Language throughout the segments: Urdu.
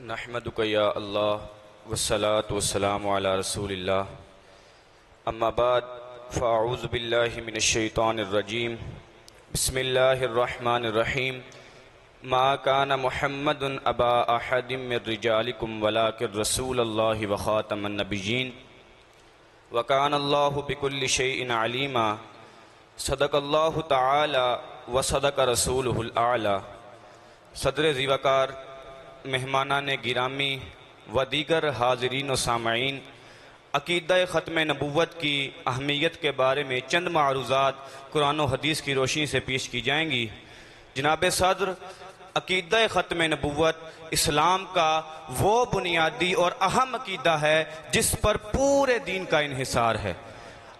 نحمدک یا اللہ والصلاة والسلام علی رسول اللہ اما بعد فاعوذ باللہ من الشیطان الرجیم بسم اللہ الرحمن الرحیم ما کان محمد ابا احد من رجالکم ولکن رسول اللہ وخاتم النبیین وکان اللہ بکل شیء علیما صدق اللہ تعالی وصدق رسولہ الاعلی۔ صدر زیوکار، مہمانان گرامی و دیگر حاضرین و سامعین، عقیدہ ختم نبوت کی اہمیت کے بارے میں چند معروضات قرآن و حدیث کی روشنی سے پیش کی جائیں گی۔ جناب صدر، عقیدہ ختم نبوت اسلام کا وہ بنیادی اور اہم عقیدہ ہے جس پر پورے دین کا انحصار ہے۔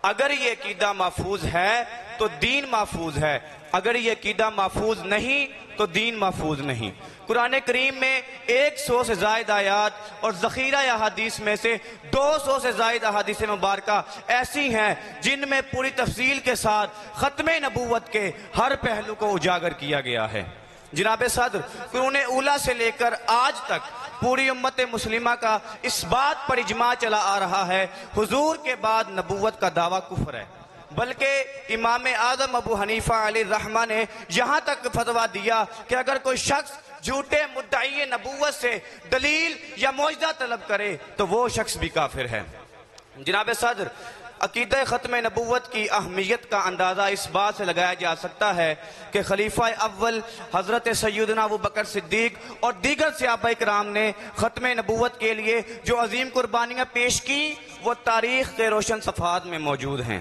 اگر یہ عقیدہ محفوظ ہے تو دین محفوظ ہے، اگر یہ عقیدہ محفوظ نہیں تو دین محفوظ نہیں۔ قرآن کریم میں 100 سے زائد آیات اور ذخیرہ احادیث میں سے 200 سے زائد احادیث مبارکہ ایسی ہیں جن میں پوری تفصیل کے ساتھ ختم نبوت کے ہر پہلو کو اجاگر کیا گیا ہے۔ جناب صدر، قرون اولیٰ سے لے کر آج تک پوری امت مسلمہ کا اس بات پر اجماع چلا آ رہا ہے، حضور کے بعد نبوت کا دعویٰ کفر ہے، بلکہ امام اعظم ابو حنیفہ علیہ الرحمہ نے یہاں تک فتویٰ دیا کہ اگر کوئی شخص جھوٹے مدعی نبوت سے دلیل یا معجزہ طلب کرے تو وہ شخص بھی کافر ہے۔ جناب صدر، عقیدہ ختم نبوت کی اہمیت کا اندازہ اس بات سے لگایا جا سکتا ہے کہ خلیفہ اول حضرت سیدنا ابو بکر صدیق اور دیگر صحابہ کرام نے ختم نبوت کے لیے جو عظیم قربانیاں پیش کی وہ تاریخ کے روشن صفحات میں موجود ہیں۔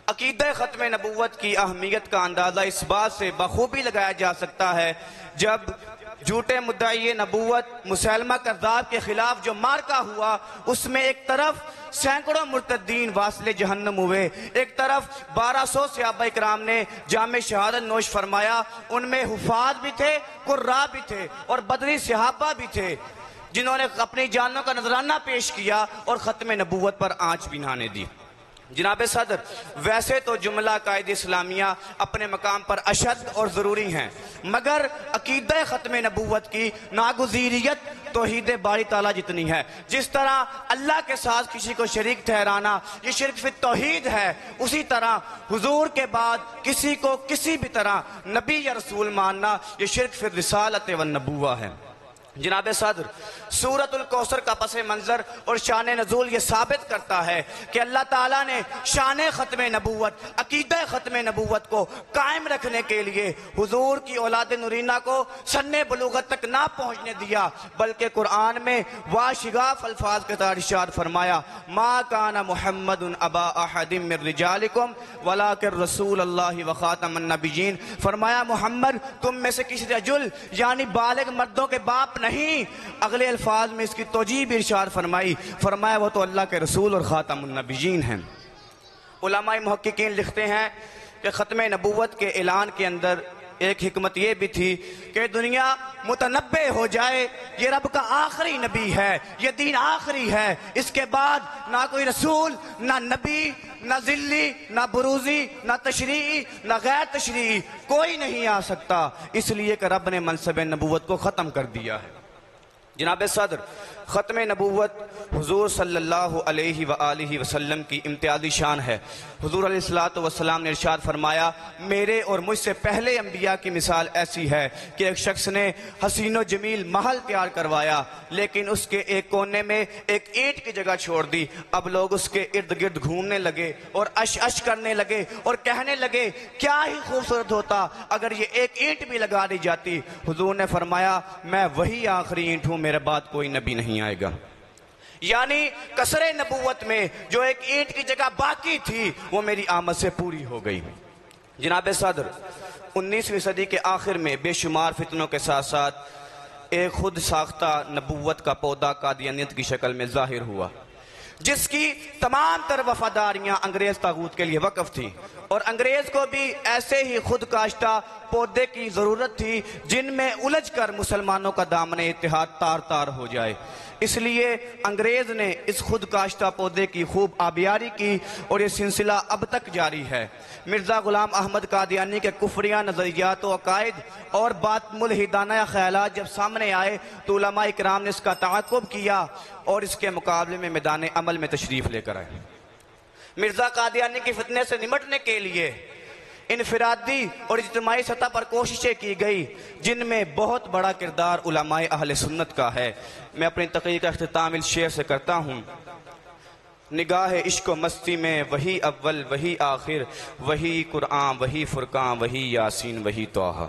عقیدہ ختم نبوت کی اہمیت کا اندازہ اس بات سے بخوبی لگایا جا سکتا ہے جب جھوٹے مدعی نبوت مسیلمہ کذاب کے خلاف جو مارکہ ہوا اس میں ایک طرف سینکڑوں مرتدین واصل جہنم ہوئے، ایک طرف 1200 صحابہ کرام نے جام شہادت نوش فرمایا، ان میں حفاظ بھی تھے، قراء بھی تھے اور بدری صحابہ بھی تھے جنہوں نے اپنی جانوں کا نذرانہ پیش کیا اور ختم نبوت پر آنچ بھی نہ دی۔ جناب صدر، ویسے تو جملہ قائد اسلامیہ اپنے مقام پر اشد اور ضروری ہیں، مگر عقیدہ ختم نبوت کی ناگزیریت توحید باری تعالیٰ جتنی ہے۔ جس طرح اللہ کے ساتھ کسی کو شریک ٹھہرانا یہ شرک فی التوحید ہے، اسی طرح حضور کے بعد کسی کو کسی بھی طرح نبی یا رسول ماننا یہ شرک فی الرسالۃ والنبوہ ہے۔ جناب صدر، سورۃ الکوثر کا پس منظر اور شان نزول یہ ثابت کرتا ہے کہ اللہ تعالیٰ نے شان ختم نبوت، عقیدہ ختم نبوت کو قائم رکھنے کے لیے حضور کی اولاد نورینہ کو سن بلوغت تک نہ پہنچنے دیا، بلکہ قرآن میں واشگاف الفاظ کے ساتھ ارشاد فرمایا، ما کان محمد ابا احد من رجالکم ولکن رسول اللہ وخاتم النبیین۔ فرمایا محمد تم میں سے کسی رجل یعنی بالغ مردوں کے باپ نہیں۔ اگلے الفاظ میں اس کی توجیہ بھی ارشاد فرمایا وہ تو اللہ کے رسول اور خاتم النبیین ہیں۔ علماء محققین لکھتے ہیں کہ ختم نبوت کے اعلان کے اندر ایک حکمت یہ بھی تھی کہ دنیا متنبع ہو جائے یہ رب کا آخری نبی ہے، یہ دین آخری ہے، اس کے بعد نہ کوئی رسول، نہ نبی، نہ ذلی، نہ بروزی، نہ تشریعی، نہ غیر تشریعی کوئی نہیں آ سکتا، اس لیے کہ رب نے منصب نبوت کو ختم کر دیا ہے۔ جناب صدر، ختم نبوت حضور صلی اللہ علیہ وآلہ وسلم کی امتیازی شان ہے۔ حضور علیہ السلام نے ارشاد فرمایا، میرے اور مجھ سے پہلے انبیاء کی مثال ایسی ہے کہ ایک شخص نے حسین و جمیل محل تیار کروایا لیکن اس کے ایک کونے میں ایک اینٹ کی جگہ چھوڑ دی۔ اب لوگ اس کے ارد گرد گھومنے لگے اور اش کرنے لگے اور کہنے لگے کیا ہی خوبصورت ہوتا اگر یہ ایک اینٹ بھی لگا دی جاتی۔ حضور نے فرمایا، میں وہی آخری اینٹ ہوں، میرے بعد کوئی نبی نہیں آئے گا۔ یعنی قصر نبوت میں جو ایک اینٹ کی جگہ باقی تھی وہ میری آمد سے پوری ہو گئی۔ جناب صدر، 19ویں صدی کے آخر میں بے شمار فتنوں کے ساتھ ساتھ ایک خود ساختہ نبوت کا پودا قادیانیت کی شکل میں ظاہر ہوا، جس کی تمام تر وفاداریاں انگریز طاغوت کے لیے وقف تھیں اور انگریز کو بھی ایسے ہی خود کاشتہ پودے کی ضرورت تھی جن میں الجھ کر مسلمانوں کا دامن اتحاد تار تار ہو جائے۔ اس لیے انگریز نے اس خود کاشتہ پودے کی خوب آبیاری کی اور یہ سلسلہ اب تک جاری ہے۔ مرزا غلام احمد قادیانی کے کفریہ نظریات و عقائد اور بات ملحدانہ خیالات جب سامنے آئے تو علماء اکرام نے اس کا تعاقب کیا اور اس کے مقابلے میں میدان عمل میں تشریف لے کر آئے۔ مرزا قادیانی کی فتنے سے نمٹنے کے لیے انفرادی اور اجتماعی سطح پر کوششیں کی گئی جن میں بہت بڑا کردار علماء اہل سنت کا ہے۔ میں اپنی تقریر کا اختتام اس شعر سے کرتا ہوں: نگاہ عشق و مستی میں وہی اول وہی آخر، وہی قرآن وہی فرقان وہی یاسین وہی طٰہٰ۔